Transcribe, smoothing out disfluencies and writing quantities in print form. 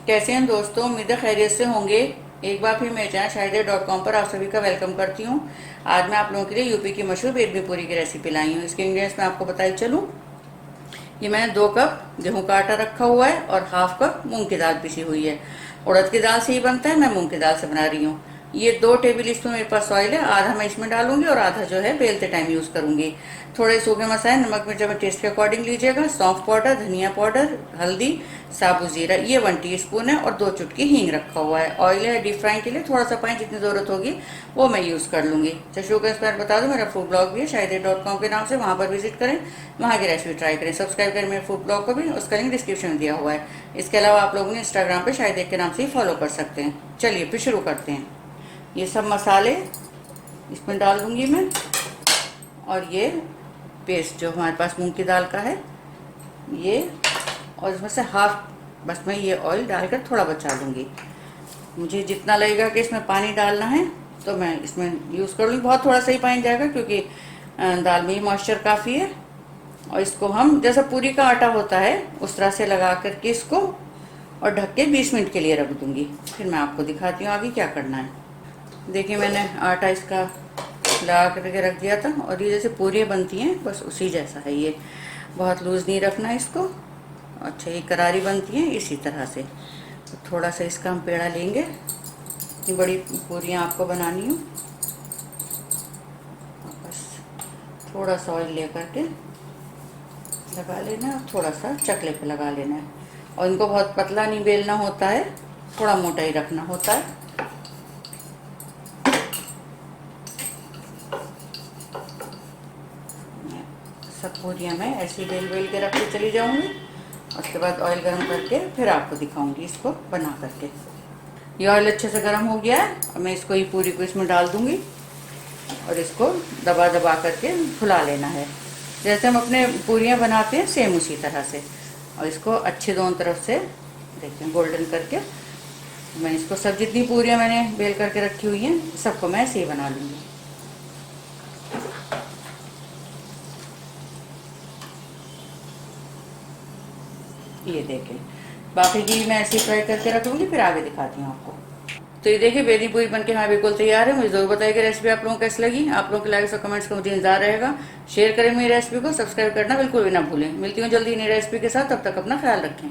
कैसे हैं दोस्तों, उम्मीद है खैरियत से होंगे। एक बार फिर मेरे चैनल शाहिदा.com पर आप सभी का वेलकम करती हूँ। आज मैं आप लोगों के लिए यूपी की मशहूर बेदमी पूरी की रेसिपी लाई हूँ। इसके इंग्रेडिएंट्स मैं आपको बताई चलूँ। ये मैंने 2 कप गेहूं का आटा रखा हुआ है और हाफ कप मूंग की दाल पिसी हुई है। उड़द की दाल से ही बनता है, मैं मूंग की दाल से बना रही हूँ। ये 2 टेबल स्पून मेरे पास ऑयल है, आधा मैं इसमें डालूंगी और आधा जो है बेलते टाइम यूज करूंगी। थोड़े सूखे मसाले, नमक मिर्च अपने टेस्ट के अकॉर्डिंग लीजिएगा। सौंफ पाउडर, धनिया पाउडर, हल्दी, साबुत जीरा, ये 1 टीस्पून है और 2 चुटकी हींग रखा हुआ है। ऑयल है डीप फ्राइंग के लिए, थोड़ा सा पानी जितनी जरूरत होगी वो मैं यूज कर लूंगी। चशू का इंस्पायर बता दूं, मेरा फूड ब्लॉग भी है शाहिदा.com के नाम से, वहां पर विजिट करें, वहां की रेसिपी ट्राई करें। सब्सक्राइब करें मेरे फूड ब्लॉग को भी, उसका लिंक डिस्क्रिप्शन में दिया हुआ है। इसके अलावा आप लोगों ने इंस्टाग्राम पे शाहिदा के नाम से ही फॉलो कर सकते हैं। चलिए फिर शुरू करते हैं। ये सब मसाले इसमें डाल दूंगी मैं, और ये पेस्ट जो हमारे पास मूंग की दाल का है ये, और इसमें से हाफ बस मैं ये ऑयल डालकर थोड़ा बचा लूँगी। मुझे जितना लगेगा कि इसमें पानी डालना है तो मैं इसमें यूज़ कर लूँगी। बहुत थोड़ा सा ही पानी जाएगा क्योंकि दाल में ही मॉइस्चर काफ़ी है। और इसको हम जैसा पूरी का आटा होता है उस तरह से लगा करके इसको और ढक के 20 मिनट के लिए रख दूँगी। फिर मैं आपको दिखाती हूँ आगे क्या करना है। देखिए मैंने आटा इसका लगा करके रख दिया था, और ये जैसे पूरियाँ बनती हैं बस उसी जैसा है ये। बहुत लूज़ नहीं रखना है इसको। अच्छा, ये करारी बनती है इसी तरह से। तो थोड़ा सा इसका हम पेड़ा लेंगे। इतनी बड़ी पूरियाँ आपको बनानी हो, बस थोड़ा सा ऑयल ले करके लगा लेना है, थोड़ा सा चकले पे लगा लेना है। और इनको बहुत पतला नहीं बेलना होता है, थोड़ा मोटा ही रखना होता है। सब पूरियाँ मैं ऐसे बेल बेल के रख के चली जाऊँगी। उसके बाद ऑयल गरम करके फिर आपको दिखाऊंगी इसको बना करके। ये ऑयल अच्छे से गरम हो गया है, अब मैं इसको ही पूरी को इसमें डाल दूंगी और इसको दबा दबा करके फुला लेना है। जैसे हम अपने पूरियाँ बनाते हैं सेम उसी तरह से। और इसको अच्छे दोनों तरफ से देखिए गोल्डन करके मैं इसको सब जितनी पूरियाँ मैंने बेल करके रखी हुई हैं सबको मैं ऐसे ही बना लूँगी। ये देखें, बाकी की मैं ऐसे फ्राई करके रख लूँगी, फिर आगे दिखाती हूँ आपको। तो ये देखिए बेदी पूरी बनके हमारे बिल्कुल तैयार है। मुझे जरूर बताइए कि रेसिपी आप लोगों को कैसी लगी। आप लोगों के लाइक्स और कमेंट्स का मुझे इंतजार रहेगा। शेयर करें मेरी रेसिपी को, सब्सक्राइब करना बिल्कुल भी ना भूलें। मिलती हूँ जल्दी नई रेसिपी के साथ, तब तक अपना ख्याल रखें।